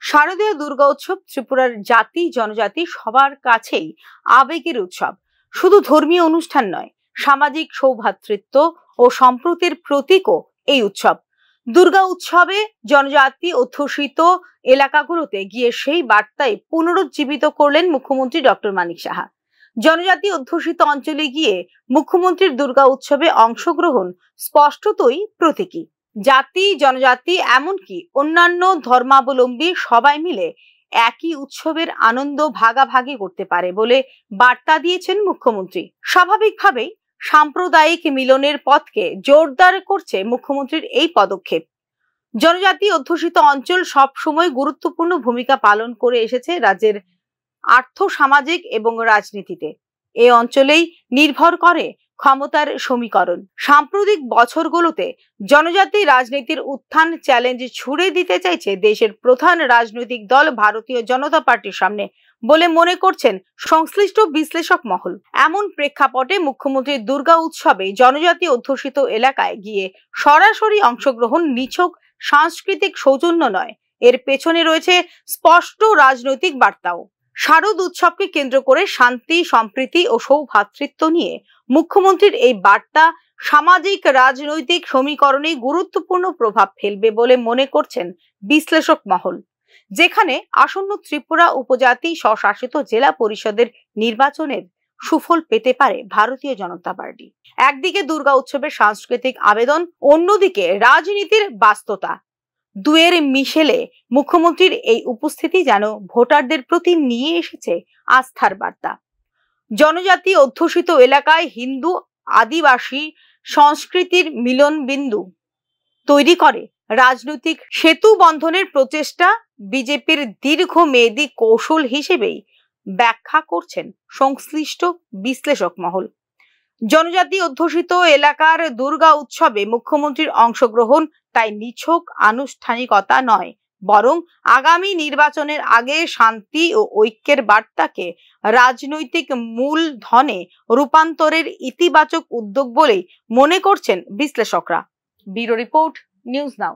শারদীয় দুর্গা উৎসব ত্রিপুরার জাতি জনজাতি সবার কাছেই আবেগের উৎসব। শুধু ধর্মীয় অনুষ্ঠান নয়, সামাজিক সৌভ্রাতৃত্ব ও সম্প্রীতির প্রতীকও এই উৎসব। দুর্গা উৎসবে জনজাতি অধ্যুষিত এলাকাগুলোতে গিয়ে সেই বার্তায় পুনরুজ্জীবিত করলেন মুখ্যমন্ত্রী ডক্টর মানিক সাহা। জনজাতি অধ্যুষিত অঞ্চলে গিয়ে মুখ্যমন্ত্রীর দুর্গা উৎসবে অংশগ্রহণ স্পষ্টতই প্রতীকী। জাতি জনজাতি এমনকি অন্যান্য ধর্মাবলম্বী সবাই মিলে একই উৎসবের আনন্দ ভাগাভাগি করতে পারে বলে বার্তা দিয়েছেন মুখ্যমন্ত্রী। স্বাভাবিকভাবেই সাম্প্রদায়িক মিলনের পথকে জোরদার করছে মুখ্যমন্ত্রীর এই পদক্ষেপ। জনজাতি অধ্যুষিত অঞ্চল সবসময় গুরুত্বপূর্ণ ভূমিকা পালন করে এসেছে রাজ্যের আর্থ সামাজিক এবং রাজনীতিতে। এই অঞ্চলেই নির্ভর করে ক্ষমতার সমীকরণ। সাম্প্রতিক বছরগুলোতে জনজাতি রাজনীতির উত্থান চ্যালেঞ্জ ছুড়ে দিতে চাইছে দেশের প্রধান রাজনৈতিক দল ভারতীয় জনতা পার্টির সামনে বলে মনে করছেন সংশ্লিষ্ট বিশ্লেষক মহল। এমন প্রেক্ষাপটে মুখ্যমন্ত্রীর দুর্গা উৎসবে জনজাতি অধ্যুষিত এলাকায় গিয়ে সরাসরি অংশগ্রহণ নিছক সাংস্কৃতিক সৌজন্য নয়, এর পেছনে রয়েছে স্পষ্ট রাজনৈতিক বার্তাও। শারদ উৎসবকে কেন্দ্র করে শান্তি, সম্প্রীতি ও সৌভ্রাতৃত্ব নিয়ে মুখ্যমন্ত্রীর এই বার্তা সামাজিক রাজনৈতিক সমীকরণে গুরুত্বপূর্ণ প্রভাব ফেলবে বলে মনে করছেন বিশ্লেষক মহল। যেখানে আসন্ন ত্রিপুরা উপজাতি স্বশাসিত জেলা পরিষদের নির্বাচনের সুফল পেতে পারে ভারতীয় জনতা পার্টি। একদিকে দুর্গা উৎসবের সাংস্কৃতিক আবেদন, অন্যদিকে রাজনীতির বাস্তবতা, দুয়ের মিশেলে মুখ্যমন্ত্রীর এই উপস্থিতি যেন ভোটারদের প্রতি নিয়ে এসেছে আস্থার বার্তা। জনজাতি অধ্যুষিত এলাকায় হিন্দু আদিবাসী সংস্কৃতির মিলন বিন্দু তৈরি করে রাজনৈতিক সেতু বন্ধনের প্রচেষ্টা বিজেপির দীর্ঘমেয়াদী কৌশল হিসেবেই ব্যাখ্যা করছেন সংশ্লিষ্ট বিশ্লেষক মহল। জনজাতি অধ্যুষিত এলাকার দুর্গা উৎসবে মুখ্যমন্ত্রীর অংশগ্রহণ তাই নিছক আনুষ্ঠানিকতা নয়, বরং আগামী নির্বাচনের আগে শান্তি ও ঐক্যের বার্তাকে রাজনৈতিক মূলধনে রূপান্তরের ইতিবাচক উদ্যোগ বলেই মনে করছেন বিশ্লেষকরা। Bureau report, news now.